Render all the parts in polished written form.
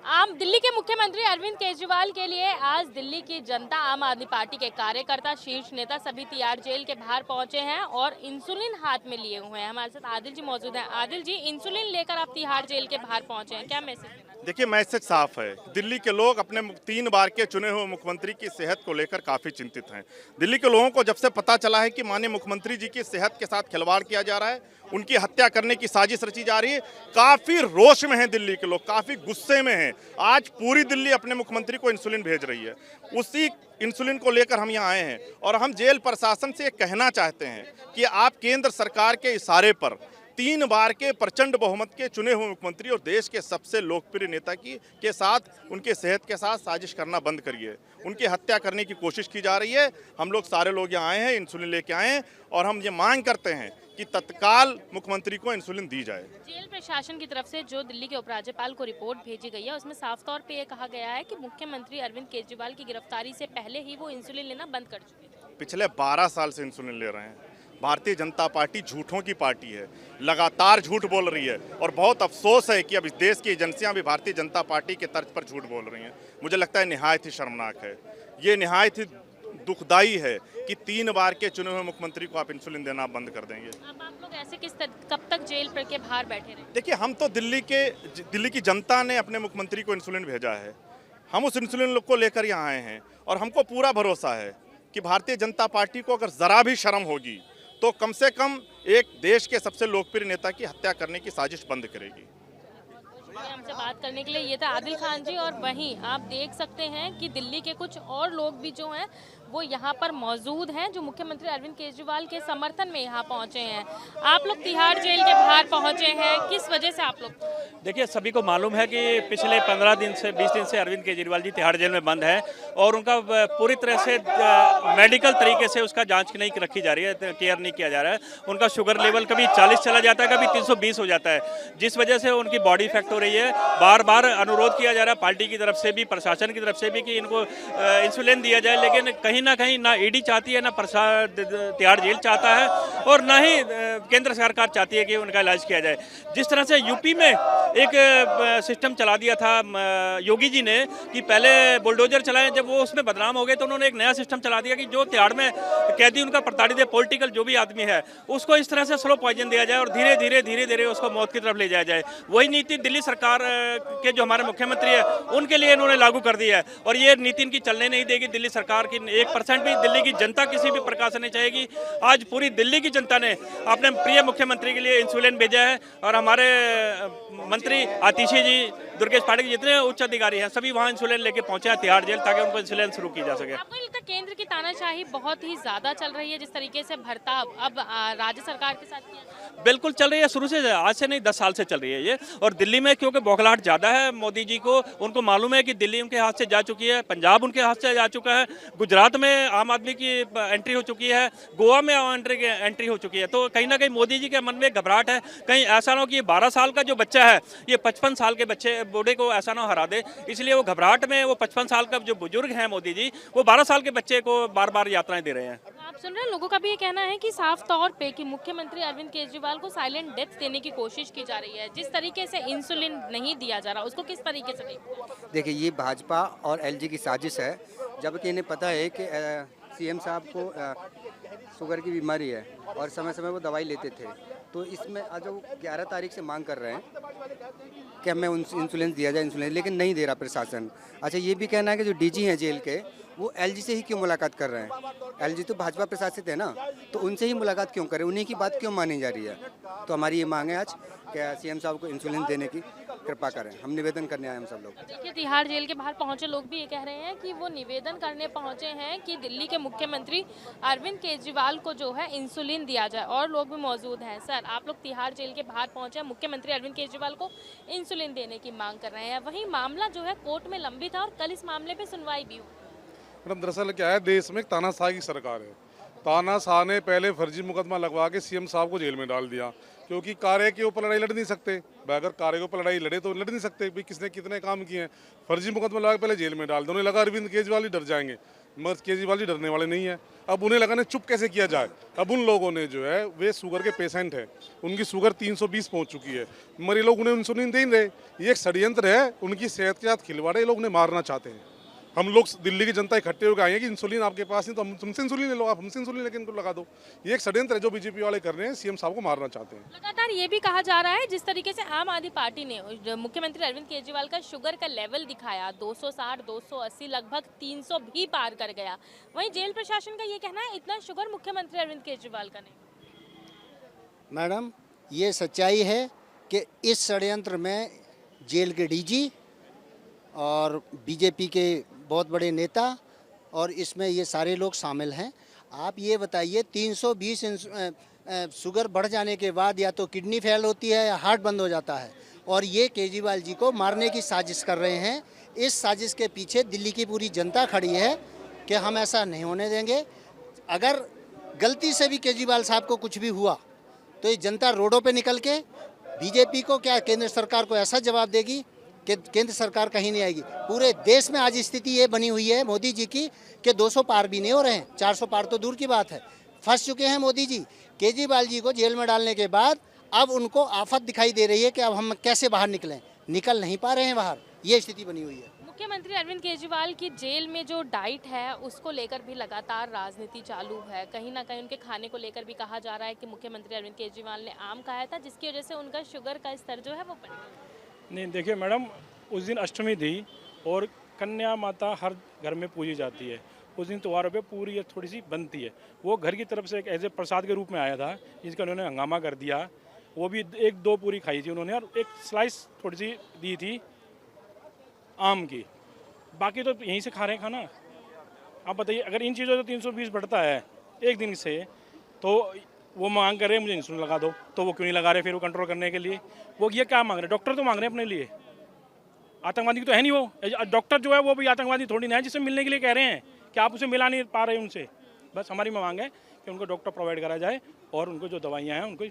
आम दिल्ली के मुख्यमंत्री अरविंद केजरीवाल के लिए आज दिल्ली की जनता, आम आदमी पार्टी के कार्यकर्ता, शीर्ष नेता सभी तिहाड़ जेल के बाहर पहुंचे हैं और इंसुलिन हाथ में लिए हुए हैं। हमारे साथ आदिल जी मौजूद हैं। आदिल जी, इंसुलिन लेकर आप तिहाड़ जेल के बाहर पहुंचे हैं, क्या मैसेज? देखिए, मैसेज साफ है। दिल्ली के लोग अपने 3 बार के चुने हुए मुख्यमंत्री की सेहत को लेकर काफ़ी चिंतित हैं। दिल्ली के लोगों को जब से पता चला है कि माननीय मुख्यमंत्री जी की सेहत के साथ खिलवाड़ किया जा रहा है, उनकी हत्या करने की साजिश रची जा रही है, काफ़ी रोष में हैं दिल्ली के लोग, काफ़ी गुस्से में हैं। आज पूरी दिल्ली अपने मुख्यमंत्री को इंसुलिन भेज रही है। उसी इंसुलिन को लेकर हम यहाँ आए हैं और हम जेल प्रशासन से कहना चाहते हैं कि आप केंद्र सरकार के इशारे पर 3 बार के प्रचंड बहुमत के चुने हुए मुख्यमंत्री और देश के सबसे लोकप्रिय नेता के साथ उनके सेहत के साथ साजिश करना बंद करिए। उनकी हत्या करने की कोशिश की जा रही है। हम लोग सारे लोग यहाँ आए हैं, इंसुलिन लेके आए हैं और हम ये मांग करते हैं कि तत्काल मुख्यमंत्री को इंसुलिन दी जाए। जेल प्रशासन की तरफ से जो दिल्ली के उपराज्यपाल को रिपोर्ट भेजी गई है, उसमें साफ तौर पे ये कहा गया है कि मुख्यमंत्री अरविंद केजरीवाल की गिरफ्तारी से पहले ही वो इंसुलिन लेना बंद कर चुके थे। पिछले 12 साल से इंसुलिन ले रहे हैं। भारतीय जनता पार्टी झूठों की पार्टी है, लगातार झूठ बोल रही है और बहुत अफसोस है कि अब इस देश की एजेंसियां भी भारतीय जनता पार्टी के तर्ज पर झूठ बोल रही हैं। मुझे लगता है निहायत ही शर्मनाक है, ये निहायत ही दुखदाई है कि 3 बार के चुने हुए मुख्यमंत्री को आप इंसुलिन देना बंद कर देंगे। अब आप लोग ऐसे कब तक जेल के बाहर बैठे रहे? देखिए, हम तो दिल्ली की जनता ने अपने मुख्यमंत्री को इंसुलिन भेजा है। हम उस इंसुलिन को लेकर यहाँ आए हैं और हमको पूरा भरोसा है कि भारतीय जनता पार्टी को अगर ज़रा भी शर्म होगी तो कम से कम एक देश के सबसे लोकप्रिय नेता की हत्या करने की साजिश बंद करेगी। हमसे बात करने के लिए ये था आदिल खान जी। और वहीं आप देख सकते हैं कि दिल्ली के कुछ और लोग भी जो हैं वो यहाँ पर मौजूद हैं, जो मुख्यमंत्री अरविंद केजरीवाल के समर्थन में यहाँ पहुँचे हैं। आप लोग तिहाड़ जेल के बाहर पहुँचे हैं, किस वजह से आप लोग? देखिए, सभी को मालूम है कि पिछले 15 दिन से 20 दिन से अरविंद केजरीवाल जी तिहाड़ जेल में बंद है और उनका पूरी तरह से मेडिकल तरीके से उसका जांच नहीं रखी जा रही है, केयर नहीं किया जा रहा है। उनका शुगर लेवल कभी 40 चला जाता है, कभी 320 हो जाता है, जिस वजह से उनकी बॉडी इफेक्ट हो रही है। बार बार अनुरोध किया जा रहा है पार्टी की तरफ से भी, प्रशासन की तरफ से भी कि इनको इंसुलिन दिया जाए, लेकिन कहीं ना ईडी चाहती है, ना तिहाड़ जेल चाहता है और ना ही केंद्र सरकार चाहती है कि उनका इलाज किया जाए। जिस तरह से यूपी में एक सिस्टम चला दिया था योगी जी ने कि पहले बुलडोजर चलाएं, जब वो उसमें बदनाम हो गए तो उन्होंने एक नया सिस्टम चला दिया कि जो तिहाड़ में कैदी उनका प्रताड़ित है, पॉलिटिकल जो भी आदमी है, उसको इस तरह से स्लो पॉइजन दिया जाए और धीरे धीरे उसको मौत की तरफ ले जाया जाए। वही नीति दिल्ली सरकार के जो हमारे मुख्यमंत्री है उनके लिए इन्होंने लागू कर दी है और ये नीति इनकी चलने नहीं देगी। दिल्ली सरकार की 1% भी दिल्ली की जनता किसी भी प्रकार से नहीं चाहेगी। आज पूरी दिल्ली की जनता ने अपने प्रिय मुख्यमंत्री के लिए इंसुलिन भेजा है और हमारे मंत्री आतिशी जी, दुर्गेश पाठक, जितने उच्च अधिकारी हैं सभी वहाँ इंसुलिन लेके पहुंचे हैं तिहाड़ जेल, ताकि उनको इंसुलिन शुरू की जा सके। आपको लगता है केंद्र की तानाशाही बहुत ही ज्यादा चल रही है, जिस तरीके से बर्ताव अब राज्य सरकार के साथ किया जा रहा है? बिल्कुल चल रही है, शुरू से, आज से नहीं 10 साल से चल रही है ये। और दिल्ली में क्योंकि बौखलाहट ज़्यादा है मोदी जी को, उनको मालूम है कि दिल्ली उनके हाथ से जा चुकी है, पंजाब उनके हाथ से जा चुका है, गुजरात में आम आदमी की एंट्री हो चुकी है, गोवा में एंट्री हो चुकी है। तो कहीं ना कहीं मोदी जी के मन में घबराहट है, कहीं ऐसा ना हो कि 12 साल का जो बच्चा है ये 55 साल के बच्चे बूढ़े को ऐसा ना हरा दे, इसलिए वो घबराहट में वो 55 साल का जो बुजुर्ग है मोदी जी, वो 12 साल के बच्चे को बार बार यात्राएं दे रहे हैं। आप सुन रहे हैं, लोगों का भी ये कहना है कि साफ तौर पे कि मुख्यमंत्री अरविंद केजरीवाल को साइलेंट डेथ देने की कोशिश की जा रही है। जिस तरीके से इंसुलिन नहीं दिया जा रहा, उसको किस तरीके से देखिए, ये भाजपा और एलजी की साजिश है, जबकि इन्हें पता है कि सीएम साहब को शुगर की बीमारी है और समय समय वो दवाई लेते थे। तो इसमें आज वो 11 तारीख से मांग कर रहे हैं कि हमें इंसुलिन दिया जाए, इंसुलिन, लेकिन नहीं दे रहा प्रशासन। अच्छा, ये भी कहना है कि जो डीजी हैं जेल के, वो एलजी से ही क्यों मुलाकात कर रहे हैं? एलजी तो भाजपा प्रशासित है ना, तो उनसे ही मुलाकात क्यों करें, उन्हीं की बात क्यों मानी जा रही है? तो हमारी ये मांग है आज कि सीएम साहब को इंसुलिन देने की कृपा करें। हम निवेदन करने आए हम सब लोग। देखिए, तिहाड़ जेल के बाहर पहुंचे लोग भी ये कह रहे हैं कि वो निवेदन करने पहुंचे हैं कि दिल्ली के मुख्यमंत्री अरविंद केजरीवाल को जो है इंसुलिन दिया जाए। और लोग भी मौजूद हैं। सर, आप लोग तिहाड़ जेल के बाहर पहुंचे हैं, मुख्यमंत्री अरविंद केजरीवाल को इंसुलिन देने की मांग कर रहे हैं। वहीं मामला जो है कोर्ट में लंबित है और कल इस मामले पर सुनवाई भी हुई। मैडम, दरअसल क्या है, देश में एक तानाशाही की सरकार है तानाशाह ने पहले फर्जी मुकदमा लगवा के सीएम साहब को जेल में डाल दिया, क्योंकि कार्य के ऊपर लड़ाई लड़ नहीं सकते। अगर कार्य के ऊपर लड़ाई लड़े तो लड़ नहीं सकते भाई, किसने कितने काम किए हैं। फर्जी मुकदमा लगा के पहले जेल में डाल दिया। उन्हें लगा अरविंद केजरीवाल ही डर जाएंगे, मगर केजरीवाल जी डरने वाले नहीं है। अब उन्हें लगा ने चुप कैसे किया जाए। अब उन लोगों ने जो है वे शुगर के पेशेंट हैं, उनकी शुगर 320 पहुंच चुकी है, मगर ये लोग उन्हें इंसुलिन दे नहीं रहे। ये एक षड्यंत्र है, उनकी सेहत के साथ खिलवाड़ है, ये लोग उन्हें मारना चाहते हैं। हम लोग दिल्ली की जनता इकट्ठे होकर आए हैं कि इंसुलिन आपके पास नहीं तो हम तुमसे इंसुलिन ले लो, आप हमसे इंसुलिन लेकिन इनको लगा दो। ये एक षड्यंत्र है जो बीजेपी वाले कर रहे हैं, सीएम साहब को मारना चाहते हैं। लगातार ये भी कहा जा रहा है जिस तरीके से आम आदमी पार्टी ने मुख्यमंत्री अरविंद केजरीवाल का शुगर का लेवल दिखाया 260, 280, लगभग 300 भी पार कर गया। वहीं जेल प्रशासन का ये कहना है इतना शुगर मुख्यमंत्री अरविंद केजरीवाल का नहीं। मैडम, ये सच्चाई है कि इस षड्यंत्र में जेल के डीजी और बीजेपी के बहुत बड़े नेता और इसमें ये सारे लोग शामिल हैं। आप ये बताइए 320 शुगर बढ़ जाने के बाद या तो किडनी फेल होती है या हार्ट बंद हो जाता है, और ये केजरीवाल जी को मारने की साजिश कर रहे हैं। इस साजिश के पीछे दिल्ली की पूरी जनता खड़ी है कि हम ऐसा नहीं होने देंगे। अगर गलती से भी केजरीवाल साहब को कुछ भी हुआ तो ये जनता रोडों पे निकल के बीजेपी को क्या केंद्र सरकार को ऐसा जवाब देगी कि केंद्र सरकार कहीं नहीं आएगी। पूरे देश में आज स्थिति ये बनी हुई है मोदी जी की कि 200 पार भी नहीं हो रहे हैं, 400 पार तो दूर की बात है। फंस चुके हैं मोदी जी। केजरीवाल जी को जेल में डालने के बाद अब उनको आफत दिखाई दे रही है कि अब हम कैसे बाहर निकलें, निकल नहीं पा रहे हैं बाहर। ये स्थिति बनी हुई है। मुख्यमंत्री अरविंद केजरीवाल की जेल में जो डाइट है उसको लेकर भी लगातार राजनीति चालू है। कहीं ना कहीं उनके खाने को लेकर भी कहा जा रहा है कि मुख्यमंत्री अरविंद केजरीवाल ने आम खाया था जिसकी वजह से उनका शुगर का स्तर जो है वो बढ़ गया। नहीं, देखिए मैडम, उस दिन अष्टमी थी और कन्या माता हर घर में पूजी जाती है। उस दिन त्योहारों पे पूरी ये थोड़ी सी बनती है। वो घर की तरफ से एक एज ए प्रसाद के रूप में आया था, जिसका उन्होंने हंगामा कर दिया। वो भी 1-2 पूरी खाई थी उन्होंने और एक स्लाइस थोड़ी सी दी थी आम की। बाकी तो यहीं से खा रहे हैं खाना। आप बताइए, अगर इन चीज़ों से 320 बढ़ता है एक दिन से, तो वो मांग कर रहे हैं मुझे इंसुलिन लगा दो, तो वो क्यों नहीं लगा रहे फिर वो कंट्रोल करने के लिए? वो ये क्या मांग रहे हैं? डॉक्टर तो मांग रहे हैं अपने लिए, आतंकवादी तो है नहीं वो। डॉक्टर जो है वो भी आतंकवादी थोड़ी ना है जिससे मिलने के लिए कह रहे हैं कि आप उसे मिला नहीं पा रहे उनसे। बस हमारी मांग है कि उनको डॉक्टर प्रोवाइड करा जाए और उनको जो दवाइयाँ हैं उनको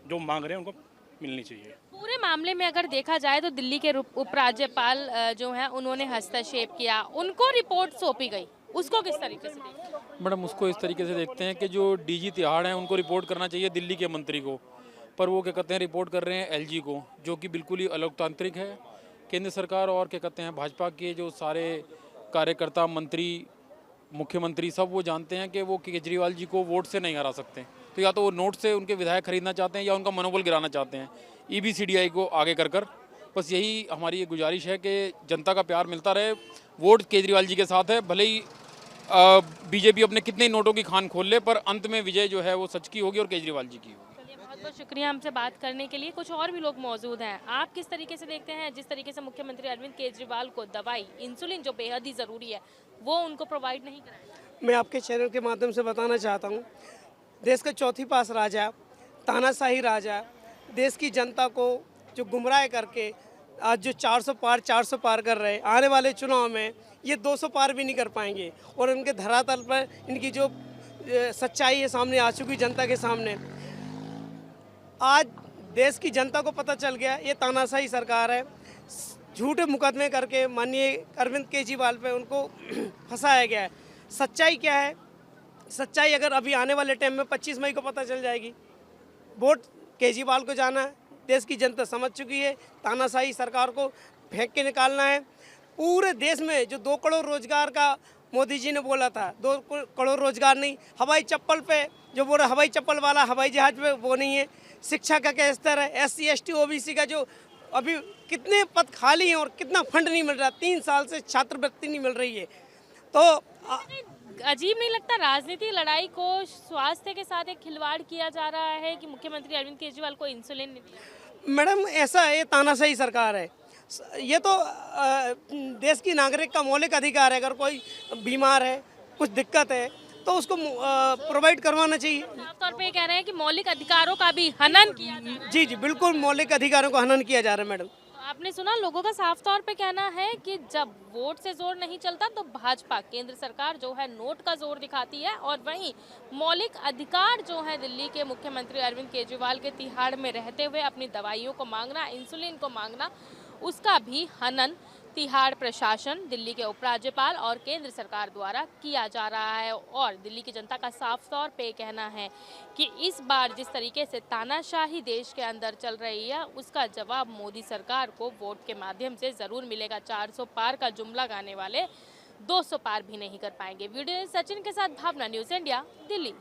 जो मांग रहे हैं उनको मिलनी चाहिए। पूरे मामले में अगर देखा जाए तो दिल्ली के उपराज्यपाल जो हैं उन्होंने हस्तक्षेप किया, उनको रिपोर्ट सौंपी गई, उसको किस तरीके से देखते हैं? मैडम, उसको इस तरीके से देखते हैं कि जो डीजी तिहाड़ हैं उनको रिपोर्ट करना चाहिए दिल्ली के मंत्री को, पर वो क्या कहते हैं रिपोर्ट कर रहे हैं एलजी को, जो कि बिल्कुल ही अलोकतांत्रिक है। केंद्र सरकार और क्या कहते हैं भाजपा के जो सारे कार्यकर्ता, मंत्री, मुख्यमंत्री सब वो जानते हैं कि वो केजरीवाल जी को वोट से नहीं हरा सकते। तो या तो वो नोट से उनके विधायक खरीदना चाहते हैं या उनका मनोबल गिराना चाहते हैं ईबीसीडीआई को आगे कर कर। बस यही हमारी ये गुजारिश है कि जनता का प्यार मिलता रहे। वोट केजरीवाल जी के साथ है, भले ही बीजेपी अपने कितने नोटों की खान खोल ले, पर अंत में विजय जो है वो सच की होगी और केजरीवाल जी की होगी। बहुत बहुत शुक्रिया हमसे बात करने के लिए। कुछ और भी लोग मौजूद हैं, आप किस तरीके से देखते हैं जिस तरीके से मुख्यमंत्री अरविंद केजरीवाल को दवाई, इंसुलिन जो बेहद ही ज़रूरी है, वो उनको प्रोवाइड नहीं कराया? मैं आपके चैनल के माध्यम से बताना चाहता हूँ, देश का चौथी पास राजा, तानाशाही राजा, देश की जनता को जो गुमराह करके आज जो 400 पार कर रहे, आने वाले चुनाव में ये 200 पार भी नहीं कर पाएंगे। और उनके धरातल पर इनकी जो सच्चाई है सामने आ चुकी जनता के सामने। आज देश की जनता को पता चल गया ये तानाशाही सरकार है। झूठे मुकदमे करके माननीय अरविंद केजरीवाल पे उनको फंसाया गया है। सच्चाई क्या है? सच्चाई अगर अभी आने वाले टाइम में 25 मई को पता चल जाएगी। वोट केजरीवाल को जाना है, देश की जनता समझ चुकी है। तानाशाही सरकार को फेंक के निकालना है। पूरे देश में जो 2 करोड़ रोजगार का मोदी जी ने बोला था, 2 करोड़ रोजगार नहीं, हवाई चप्पल पे जो बोला हवाई चप्पल वाला हवाई जहाज पे वो नहीं है। शिक्षा का क्या स्तर है? SC ST OBC का जो अभी कितने पद खाली हैं और कितना फंड नहीं मिल रहा, 3 साल से छात्रवृत्ति नहीं मिल रही है। तो अजीब नहीं लगता राजनीति लड़ाई को स्वास्थ्य के साथ एक खिलवाड़ किया जा रहा है कि मुख्यमंत्री अरविंद केजरीवाल को इंसुलिन नहीं दिया? मैडम, ऐसा है, तानाशाही सरकार है। ये तो देश की नागरिक का मौलिक अधिकार है। अगर कोई बीमार है, कुछ दिक्कत है, तो उसको प्रोवाइड करवाना चाहिए। साफ तौर पे कह रहे हैं कि मौलिक अधिकारों का भी हनन किया जा रहा है। जी, बिल्कुल मौलिक अधिकारों का हनन किया जा रहा है मैडम। तो आपने सुना, लोगों का साफ तौर पे कहना है कि जब वोट से जोर नहीं चलता तो भाजपा केंद्र सरकार जो है नोट का जोर दिखाती है, और वहीं मौलिक अधिकार जो है दिल्ली के मुख्यमंत्री अरविंद केजरीवाल के तिहाड़ में रहते हुए अपनी दवाइयों को मांगना, इंसुलिन को मांगना, उसका भी हनन तिहाड़ प्रशासन, दिल्ली के उपराज्यपाल और केंद्र सरकार द्वारा किया जा रहा है। और दिल्ली की जनता का साफ तौर पे कहना है कि इस बार जिस तरीके से तानाशाही देश के अंदर चल रही है, उसका जवाब मोदी सरकार को वोट के माध्यम से ज़रूर मिलेगा। 400 पार का जुमला गाने वाले 200 पार भी नहीं कर पाएंगे। वीडियो सचिन के साथ भावना, न्यूज़ इंडिया, दिल्ली।